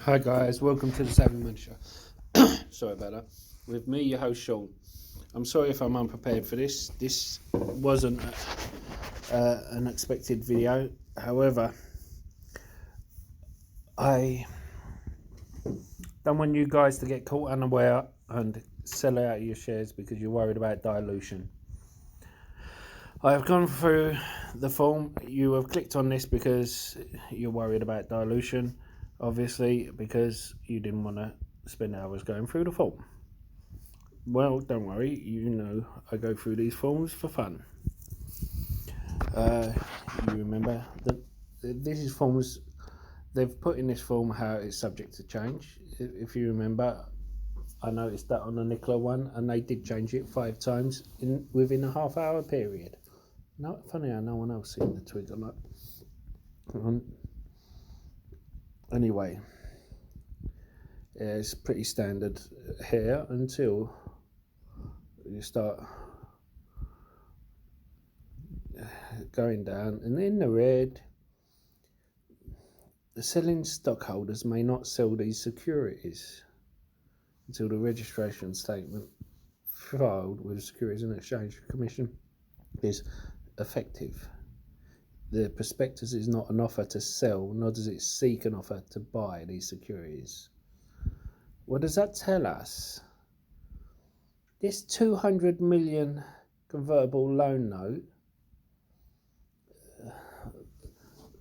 Hi guys, welcome to the Savvy Man Show. Sorry about that. With me, your host Sean. I'm sorry if I'm unprepared for this. This wasn't an expected video. However, I don't want you guys to get caught unaware and sell out your shares because you're worried about dilution. I have gone through the form. You have clicked on this because you're worried about dilution, obviously, because you didn't want to spend hours going through the form. Well, don't worry, you know I go through these forms for fun. You remember that this is forms, they've put in this form how it's subject to change. If you remember, I noticed that on the Nicola one, and they did change it 5 times within a half-hour period. No, funny how no one else seen the twig on that. Anyway, it's pretty standard here until you start going down, and in the red, the selling stockholders may not sell these securities until the registration statement filed with the Securities and Exchange Commission is effective. The prospectus is not an offer to sell, nor does it seek an offer to buy these securities. What does that tell us? This 200 million convertible loan note,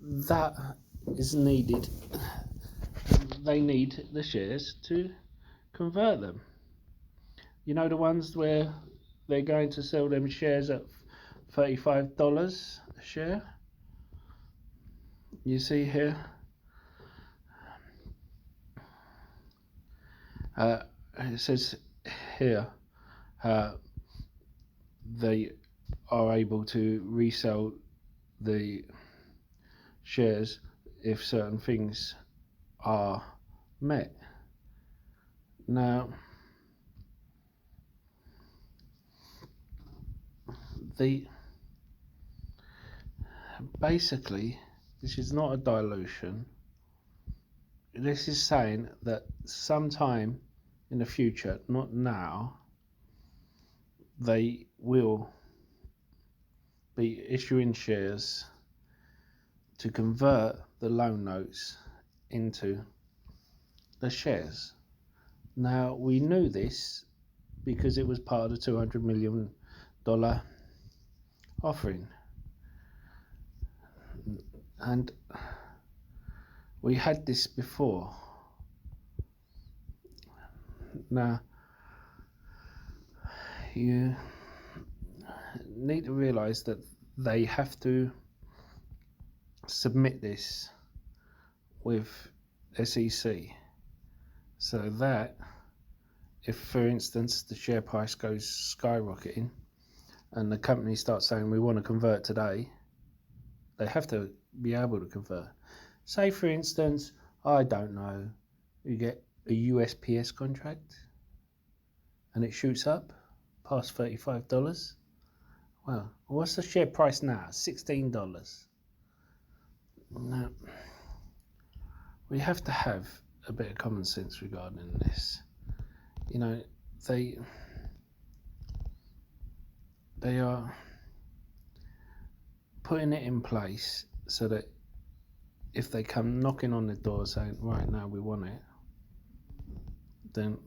that is needed. They need the shares to convert them. You know, the ones where they're going to sell them shares at $35 a share. You see here, it says here they are able to resell the shares if certain things are met. Now, basically, this is not a dilution. This is saying that sometime in the future, not now, they will be issuing shares to convert the loan notes into the shares. Now, we knew this because it was part of the $200 million offering, and we had this before. Now, you need to realize that they have to submit this with SEC, so that if, for instance, the share price goes skyrocketing and the company starts saying we want to convert today, they have to be able to convert. Say, for instance, I don't know, you get a USPS contract and it shoots up past $35. Well, what's the share price now? $16. Now, we have to have a bit of common sense regarding this. You know, they are putting it in place so that if they come knocking on the door saying, right now we want it, then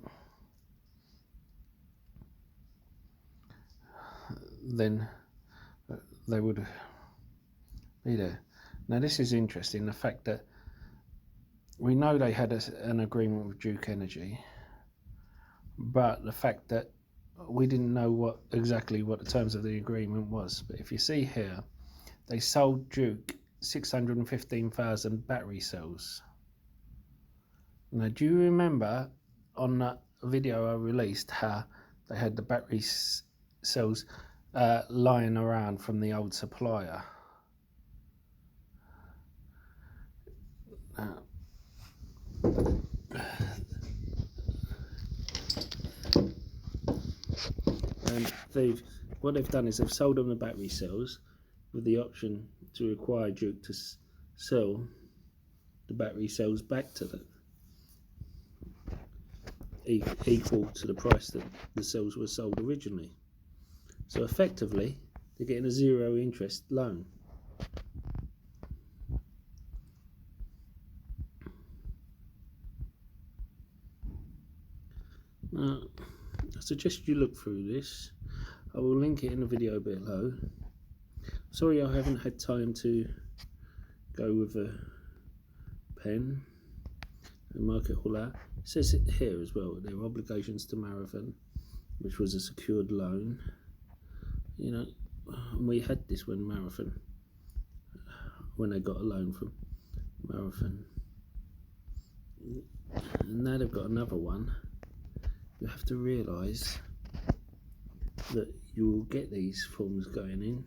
they would be there. Now, this is interesting, the fact that we know they had an agreement with Duke Energy, but the fact that we didn't know exactly what the terms of the agreement was. But if you see here, they sold Duke 615,000 battery cells. Now, do you remember on that video I released how they had the battery cells lying around from the old supplier? And what they've done is they've sold them the battery cells with the option to require Duke to sell the battery cells back to them. equal to the price that the cells were sold originally. So effectively, they're getting a 0 interest loan. Now, I suggest you look through this. I will link it in the video below. Sorry I haven't had time to go with a pen and mark it all out. It says it here as well, their obligations to Marathon, which was a secured loan. You know, we had this when they got a loan from Marathon. And now they've got another one. You have to realise that you will get these forms going in,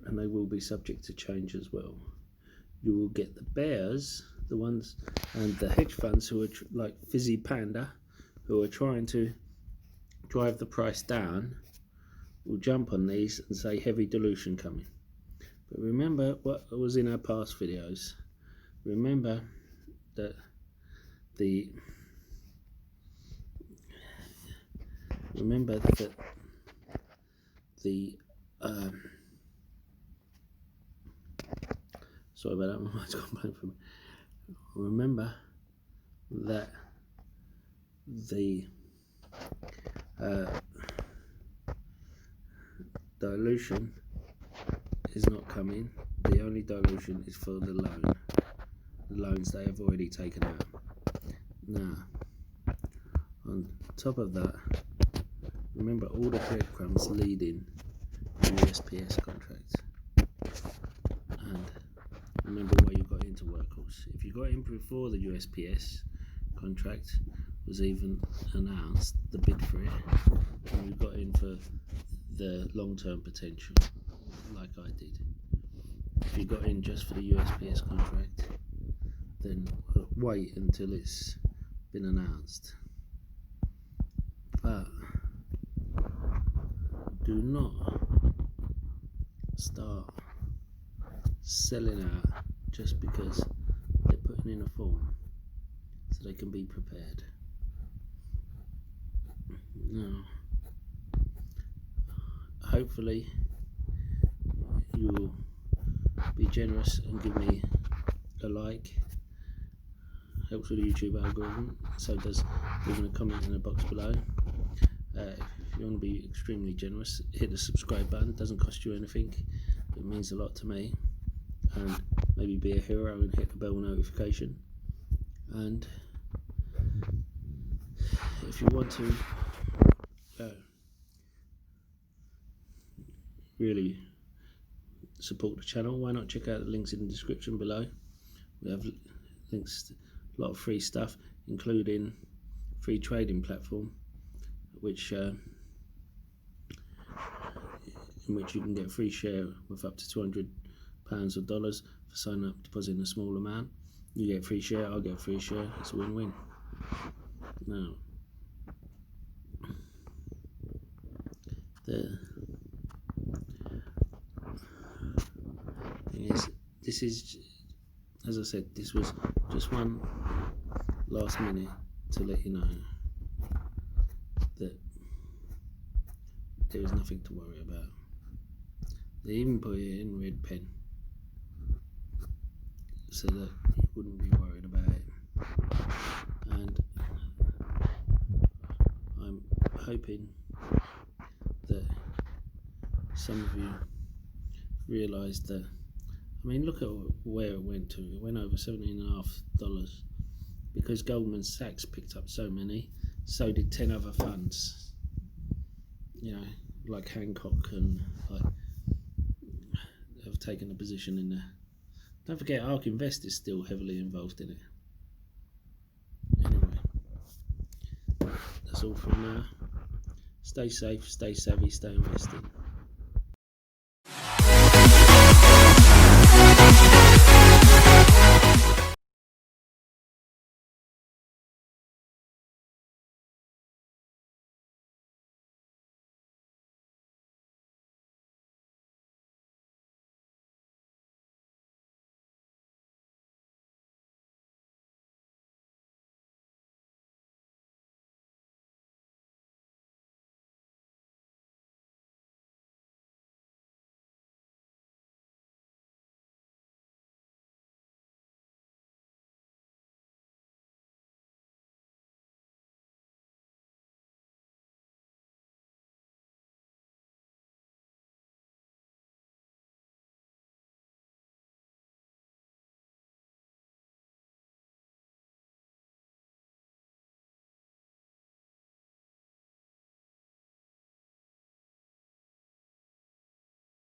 and they will be subject to change as well. You will get the bears, the ones, and the hedge funds who are like Fizzy Panda, who are trying to drive the price down, will jump on these and say heavy dilution coming. But remember what was in our past videos. Remember that the sorry about that, my mind's gone blank for me. Remember that the dilution is not coming. The only dilution is for the loans they have already taken out. Now, on top of that, remember all the breadcrumbs leading the USPS contract. And remember why you got into Workhorse. If you got in before the USPS contract was even announced, the bid for it, and you got in for the long-term potential, like I did. If you got in just for the USPS contract, then wait until it's been announced. But do not start selling out just because they're putting in a form, so they can be prepared. Now, hopefully you'll be generous and give me a like. Helps with the YouTube algorithm, so does leaving a comment in the box below. If you want to be extremely generous, hit the subscribe button. It doesn't cost you anything. It means a lot to me. And maybe be a hero and hit the bell notification. And if you want to really support the channel, why not check out the links in the description below. We have links to a lot of free stuff, including free trading platform, in which you can get a free share with up to £200 or dollars for signing up, depositing a small amount. You get a free share, I'll get a free share. It's a win-win. Now, the thing is, this is, as I said, this was just one last minute to let you know that there is nothing to worry about. They even put it in red pen so that you wouldn't be worried about it. And I'm hoping that some of you realised that, I mean, look at where it went to. It went over $17.5 because Goldman Sachs picked up so many. So did 10 other funds, you know, like Hancock, and like have taken a position in there. Don't forget, ARK Invest is still heavily involved in it. Anyway, that's all from now. Stay safe, stay savvy, stay invested.